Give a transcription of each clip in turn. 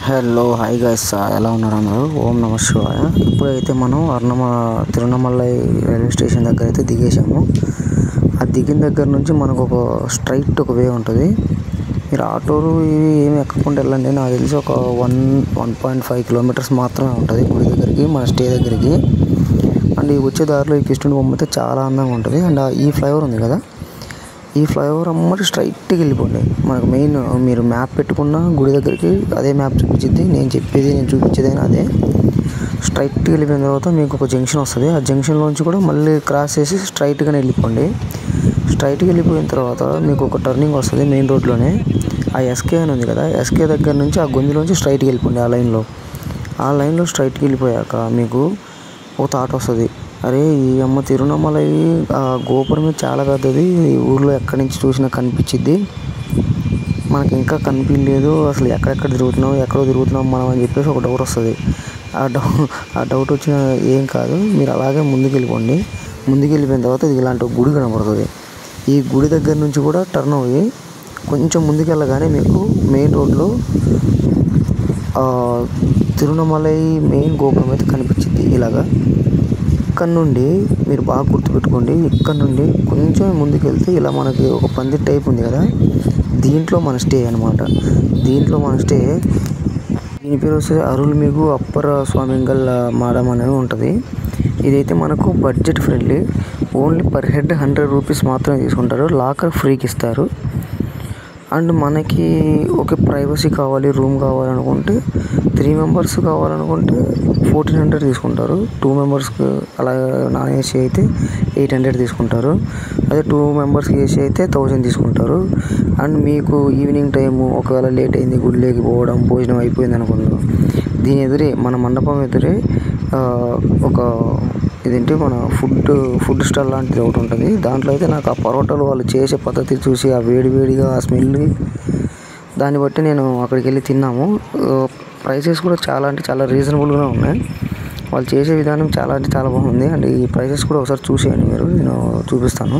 Hello hi guys, ఎలా ఉన్నారు అందరూ? ఓం నమ శివాయ. ఇప్పుడైతే మనం తిరువణమలై రైల్వే స్టేషన్ దగ్గర అయితే దిగేసాము. ఆ దిగిన దగ్గర నుంచి మనకు ఒక స్ట్రైట్ ఒక వే ఉంటుంది. మీరు ఆటోలు ఇవి ఏమి ఎక్కకుండా వెళ్ళండి. నాకు తెలిసి ఒక 1.5 కిలోమీటర్స్ మాత్రమే ఉంటుంది గుడి దగ్గరికి, మన స్టే దగ్గరికి. అండ్ ఈ వచ్చే దారిలో ఈ కృష్ణుడి బొమ్మ అయితే చాలా అందంగా ఉంటుంది. అండ్ ఈ ఫ్లైఓవర్ ఉంది కదా, ఈ ఫ్లైఓవర్ అమ్మటి స్ట్రైట్గా వెళ్ళిపోండి. మనకు మెయిన్ మీరు మ్యాప్ పెట్టుకున్న గుడి దగ్గరికి అదే మ్యాప్ చూపించింది. నేను చూపించేది అదే. స్ట్రైట్గా వెళ్ళిపోయిన తర్వాత మీకు ఒక జంక్షన్ వస్తుంది. ఆ జంక్షన్లోంచి కూడా మళ్ళీ క్రాస్ చేసి స్ట్రైట్గానే వెళ్ళిపోండి. స్ట్రైట్గా వెళ్ళిపోయిన తర్వాత మీకు ఒక టర్నింగ్ వస్తుంది మెయిన్ రోడ్లోనే. ఆ ఎస్కే అని ఉంది కదా, ఎస్కే దగ్గర నుంచి ఆ గొంతులోంచి స్ట్రైట్గా వెళ్ళిపోండి. ఆ లైన్లో స్ట్రైట్గా వెళ్ళిపోయాక మీకు ఒక థాట్ వస్తుంది, అరే ఈ అమ్మ తిరువణమలై ఆ గోపురమే చాలా పెద్దది, ఈ ఊర్లో ఎక్కడి నుంచి చూసినా కనిపించిద్ది, మనకి ఇంకా కనిపించలేదు, అసలు ఎక్కడెక్కడ తిరుగుతున్నాం మనం అని చెప్పేసి ఒక డౌట్ వస్తుంది. ఆ డౌట్ వచ్చిన ఏం కాదు, మీరు అలాగే ముందుకు వెళ్ళిపోయిన తర్వాత ఇది ఇలాంటి గుడి కనబడుతుంది. ఈ గుడి దగ్గర నుంచి కూడా టర్న్ అయ్యి కొంచెం ముందుకు వెళ్ళగానే మీకు మెయిన్ రోడ్లో తిరువణమలై మెయిన్ గోపురం అయితే కనిపించింది. ఇలాగా ఇక్కడ నుండి మీరు బాగా గుర్తుపెట్టుకోండి, ఇక్కడ నుండి కొంచెం ముందుకు వెళ్తే ఇలా మనకి ఒక పందిరి టైప్ ఉంది కదా, దీంట్లో మన స్టే అనమాట. దీని పేరు వస్తే అరుల్మిగు అప్పర స్వామింగల్ మాడం అనేది ఉంటుంది. ఇదైతే మనకు budget friendly, only per head 100 rupees మాత్రమే తీసుకుంటారు. లాకర్ ఫ్రీకి ఇస్తారు. అండ్ మనకి ఒక ప్రైవసీ కావాలి, రూమ్ కావాలనుకుంటే 3 మెంబర్స్ కావాలనుకుంటే 1400 తీసుకుంటారు. 2 మెంబర్స్కి అలా నాన్ ఏసీ అయితే 800 తీసుకుంటారు. అదే 2 మెంబర్స్కి ఏసీ అయితే 1000 తీసుకుంటారు. అండ్ మీకు ఈవినింగ్ టైము ఒకవేళ లేట్ అయింది, గుడిలోకి భోజనం అయిపోయింది అనుకుందాం, దీని ఎదురే మన మండపం ఎదురే ఒక ఇదేంటి మన ఫుడ్ స్టాల్ లాంటిది ఒకటి ఉంటుంది. దాంట్లో అయితే నాకు ఆ పరోటాలు వాళ్ళు చేసే పద్ధతి చూసి ఆ వేడిగా ఆ స్మెల్, దాన్ని బట్టి నేను అక్కడికి వెళ్ళి తిన్నాము. ప్రైసెస్ కూడా చాలా రీజనబుల్గా ఉన్నాయి. వాళ్ళు చేసే విధానం చాలా బాగుంది. అండ్ ఈ ప్రైసెస్ కూడా ఒకసారి చూసేయండి మీరు, నేను చూపిస్తాను.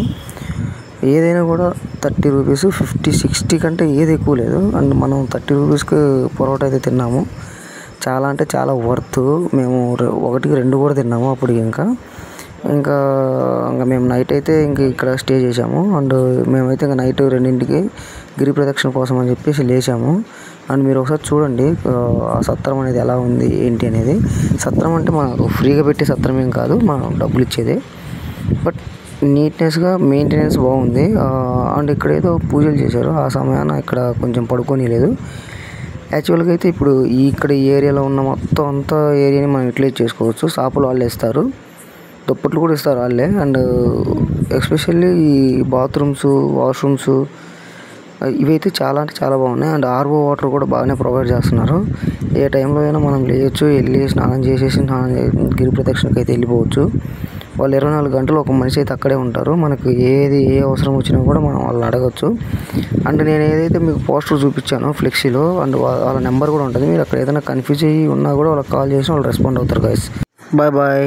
ఏదైనా కూడా 30 రూపీస్, 50, 60 కంటే ఏది ఎక్కువ లేదు. అండ్ మనం 30 రూపీస్కి పరోటా అయితే తిన్నాము. చాలా వర్త్. మేము 1, 2 కూడా తిన్నాము. అప్పుడు ఇంకా మేము నైట్ అయితే ఇక్కడ స్టే చేసాము. అండ్ మేమైతే ఇంకా నైట్ 2ంటికి గిరి ప్రదక్షిణ కోసం అని చెప్పేసి లేచాము. అండ్ మీరు ఒకసారి చూడండి ఆ సత్రం అనేది ఎలా ఉంది ఏంటి అనేది. సత్రం అంటే మనకు ఫ్రీగా పెట్టే సత్రం ఏం కాదు, మనం డబ్బులు ఇచ్చేదే. బట్ నీట్నెస్గా మెయింటెనెన్స్ బాగుంది. అండ్ ఇక్కడ ఏదో పూజలు చేశారు, ఆ సమయాన ఇక్కడ కొంచెం పడుకోనిలేదు. యాక్చువల్గా అయితే ఇప్పుడు ఇక్కడ ఈ ఏరియాలో ఉన్న మొత్తం అంతా ఏరియాని మనం యూటిలైజ్ చేసుకోవచ్చు. షాపులు వాళ్ళే ఇస్తారు, దుప్పట్లు కూడా ఇస్తారు వాళ్ళే. అండ్ ఎస్పెషల్లీ ఈ బాత్రూమ్స్, వాష్రూమ్స్ ఇవైతే చాలా బాగున్నాయి. అండ్ ఆర్ఓ వాటర్ కూడా బాగానే ప్రొవైడ్ చేస్తున్నారు. ఏ టైంలో అయినా మనం లేయచ్చు, వెళ్ళి స్నానం చేసేసి గిరి ప్రదక్షిణకి అయితే వెళ్ళిపోవచ్చు. వాళ్ళు 24 గంటలు ఒక మనిషి అయితే అక్కడే ఉంటారు. మనకు ఏ అవసరం వచ్చినా కూడా మనం వాళ్ళని అడగచ్చు. అండ్ నేను ఏదైతే మీకు పోస్టర్ చూపించానో ఫ్లెక్సీలో, అండ్ వాళ్ళ నెంబర్ కూడా ఉంటుంది. మీరు అక్కడ ఏదైనా కన్ఫ్యూజ్ అయ్యి ఉన్నా కూడా వాళ్ళకి కాల్ చేసి వాళ్ళు రెస్పాండ్ అవుతారు గైస్. బాయ్.